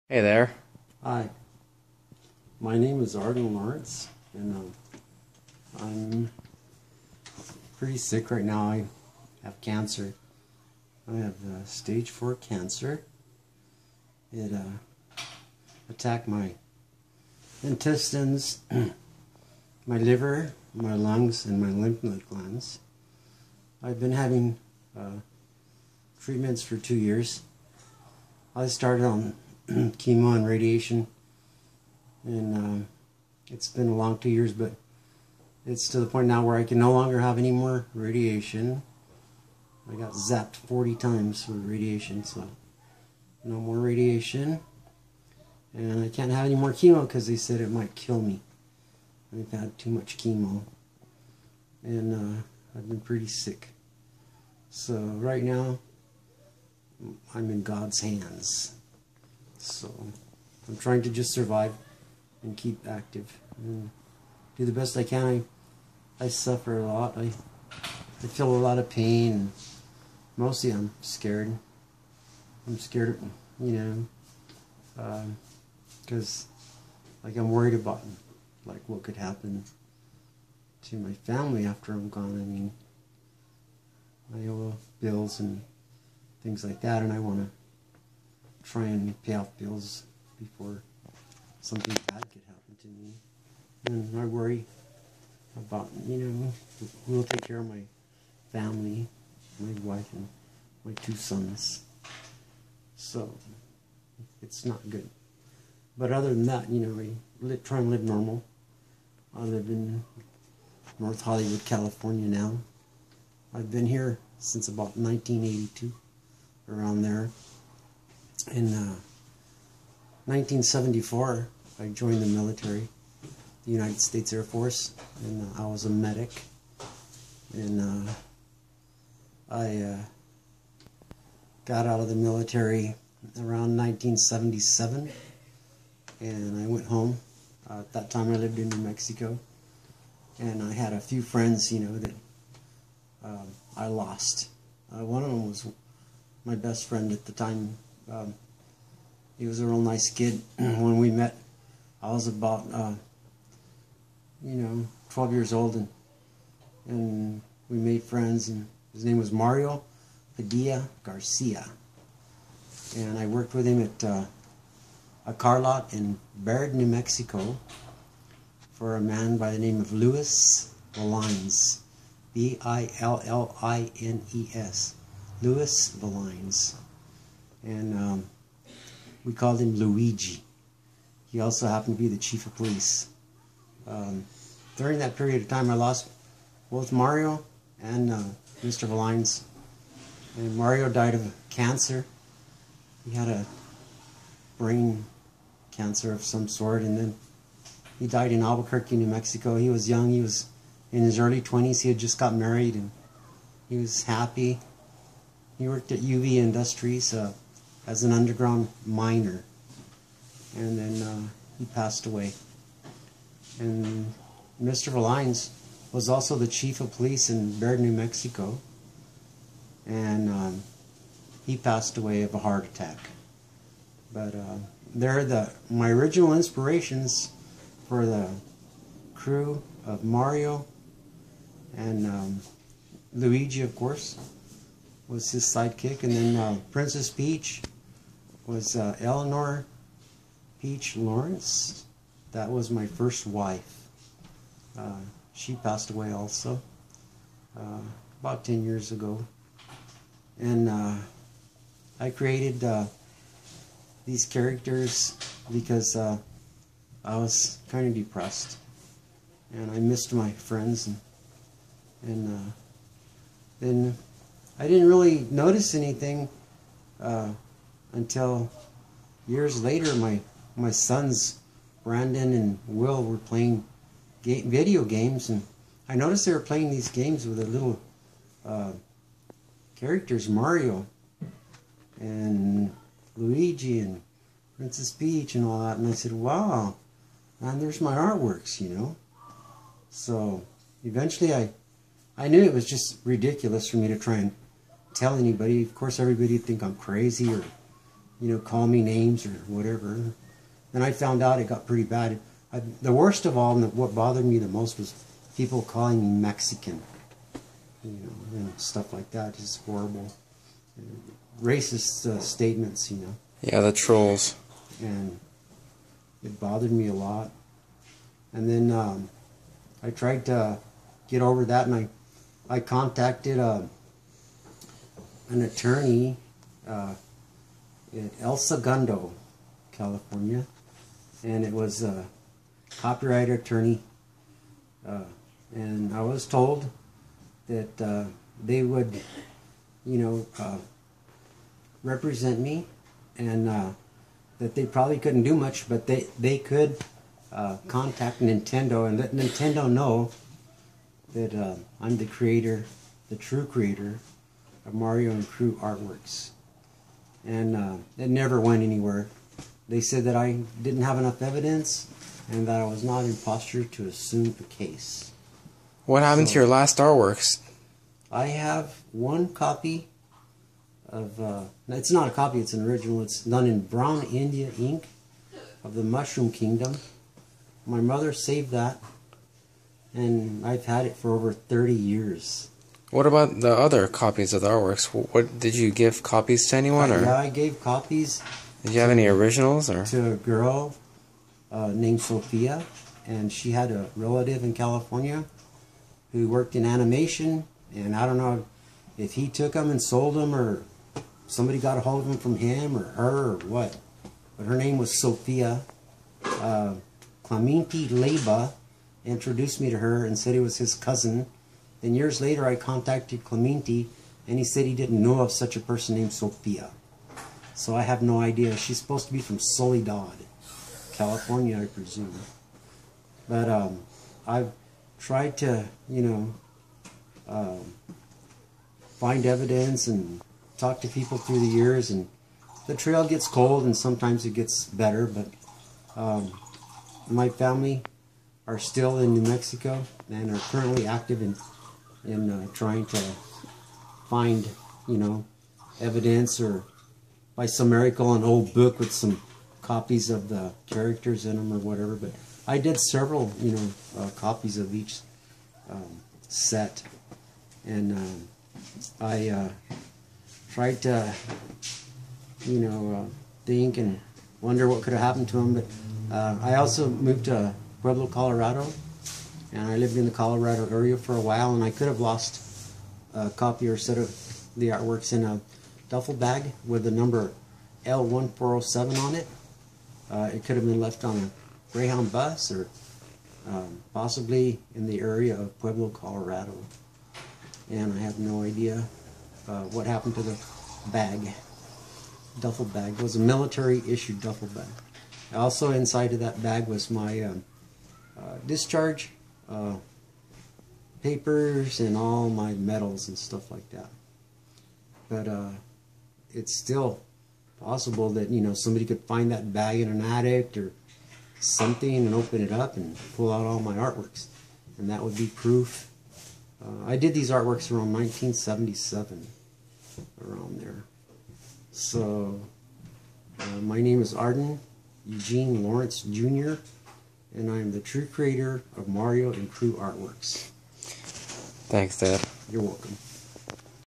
Hey there. Hi, my name is Arden Lawrence, and I'm pretty sick right now. I have cancer. I have stage 4 cancer. It attacked my intestines, my liver, my lungs, and my lymph node glands. I've been having treatments for 2 years. I started on chemo and radiation, and it's been a long 2 years, but it's to the point now where I can no longer have any more radiation. I got zapped 40 times with radiation, so no more radiation. And I can't have any more chemo because they said it might kill me. I've had too much chemo, and I've been pretty sick. So right now I'm in God's hands. So I'm trying to just survive and keep active and do the best I can. I suffer a lot. I feel a lot of pain. And mostly I'm scared. I'm scared, because I'm worried about what could happen to my family after I'm gone. I mean, I owe bills and things like that, and I want to try and pay off bills before something bad could happen to me. And I worry about, who will take care of my family, my wife and my 2 sons. So it's not good. But other than that, I try and live normal. I live in North Hollywood, California now. I've been here since about 1982, around there. In 1974, I joined the military, the United States Air Force, and I was a medic. And I got out of the military around 1977, and I went home. At that time, I lived in New Mexico, and I had a few friends, that I lost. One of them was my best friend at the time. He was a real nice kid. When we met, I was about 12 years old, and we made friends, and his name was Mario Garcia, and I worked with him at a car lot in Baird, New Mexico, for a man by the name of Louis Valines, Billines, Louis Valines. And we called him Luigi. He also happened to be the chief of police. During that period of time, I lost both Mario and Mr. Valines. And Mario died of cancer. He had a brain cancer of some sort, and then he died in Albuquerque, New Mexico. He was young. He was in his early 20s. He had just got married, and he was happy. He worked at UV Industries as an underground miner, and then he passed away. And Mr. Valines was also the chief of police in Baird, New Mexico, and he passed away of a heart attack. But they're my original inspirations for the crew of Mario, and Luigi, of course, was his sidekick, and then Princess Peach was Eleanor Peach Lawrence. That was my first wife. She passed away also about 10 years ago. And I created these characters because I was kind of depressed, and I missed my friends, and then I didn't really notice anything until years later. My sons Brandon and Will were playing video games, and I noticed they were playing these games with the little characters, Mario and Luigi and Princess Peach and all that, and I said, wow, and there's my artworks, So eventually I knew it was just ridiculous for me to try and tell anybody. Of course, everybody would think I'm crazy or call me names or whatever. And I found out it got pretty bad. The worst of all, and what bothered me the most, was people calling me Mexican, and stuff like that. Just horrible, racist statements, Yeah, the trolls. And it bothered me a lot. And then I tried to get over that, and I contacted an attorney in El Segundo, California, and it was a copyright attorney, and I was told that they would, represent me, and that they probably couldn't do much, but they could contact Nintendo and let Nintendo know that I'm the creator, the true creator of Mario and Crew artworks. And it never went anywhere. They said that I didn't have enough evidence and that I was not in posture to assume the case. What happened to your last artworks? I have one copy of, it's not a copy, it's an original. It's done in brown India ink of the Mushroom Kingdom. My mother saved that, and I've had it for over 30 years. What about the other copies of the artworks? What did you give copies to anyone? Or? Yeah, I gave copies. Did you have any originals? Or? To a girl named Sophia, and she had a relative in California who worked in animation, and I don't know if he took them and sold them, or somebody got a hold of them from him or her or what. But her name was Sophia. Clemente Leyba introduced me to her and said it was his cousin. Then years later I contacted Clemente, and he said he didn't know of such a person named Sophia. So I have no idea. She's supposed to be from Soledad, California, I presume. But I've tried to, find evidence and talk to people through the years, and the trail gets cold and sometimes it gets better, but my family are still in New Mexico and are currently active in trying to find, evidence, or by some miracle an old book with some copies of the characters in them or whatever. But I did several, copies of each set, and I tried to, think and wonder what could have happened to him. But I also moved to Pueblo, Colorado, and I lived in the Colorado area for a while, and I could have lost a copy or set of the artworks in a duffel bag with the number L1407 on it. It could have been left on a Greyhound bus, or possibly in the area of Pueblo, Colorado. And I have no idea what happened to the bag, duffel bag. It was a military issued duffel bag. Also inside of that bag was my discharge papers and all my medals and stuff like that. But it's still possible that somebody could find that bag in an attic or something and open it up and pull out all my artworks, and that would be proof. I did these artworks around 1977, around there. So my name is Arden Eugene Lawrence Jr., and I am the true creator of Mario and Crew artworks. Thanks, Dad. You're welcome.